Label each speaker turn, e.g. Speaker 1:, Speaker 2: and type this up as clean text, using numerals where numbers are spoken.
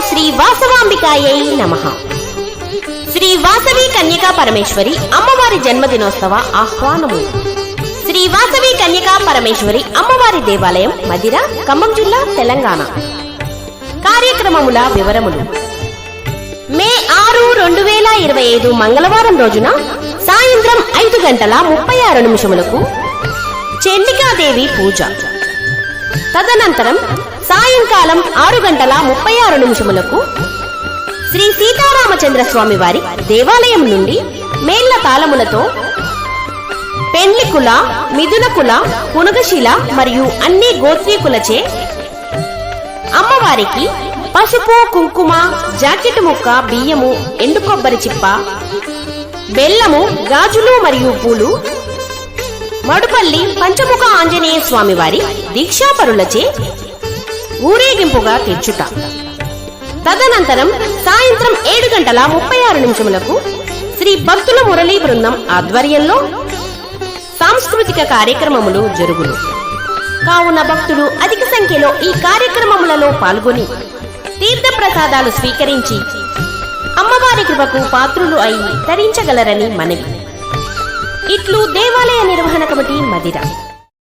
Speaker 1: శ్రీ వాసవాంబికాయై నమః. శ్రీ వాసవి కన్యకా పరమేశ్వరి అమ్మవారి జన్మదినోత్సవ ఆహ్వానము. శ్రీ వాసవి కన్యకా పరమేశ్వరి అమ్మవారి దేవాలయం మదిర, ఖమ్మం జిల్లా, తెలంగాణ. కార్యక్రమముల వివరములు. మే 6, 2025 మంగళవారం రోజున సాయంత్రం 5:36 చండికాదేవి పూజ. తదనంతరం సాయంకాలం 6:36 శ్రీ సీతారామచంద్ర స్వామి వారి దేవాలయం నుండి మేళ్ల తాళములతో పెండ్లికుల, మిథునకుల, పునగశిల మరియు అన్ని గోత్రీకులచే అమ్మవారికి పసుపు, కుంకుమ, జాకెట్ ముక్క, బియ్యము, ఎండు కొబ్బరి చిప్ప, బెల్లము, గాజులు మరియు పూలు మడుపల్లి పంచముఖ ఆంజనేయ స్వామి వారి దీక్షాపరులచే ఊరేగింపుగా తెచ్చుట. తదనంతరం సాయంత్రం 7:36 శ్రీ భక్తుల మురళీ బృందం ఆధ్వర్యంలో సాంస్కృతిక కార్యక్రమములు జరుగును. కావున భక్తులు అధిక సంఖ్యలో ఈ కార్యక్రమములలో పాల్గొని తీర్థ ప్రసాదాలు స్వీకరించి అమ్మవారి కృపకు పాత్రులు అయి తరించగలరని మనవి. ఇట్లు దేవాలయ నిర్వహణ కమిటీ మదిర.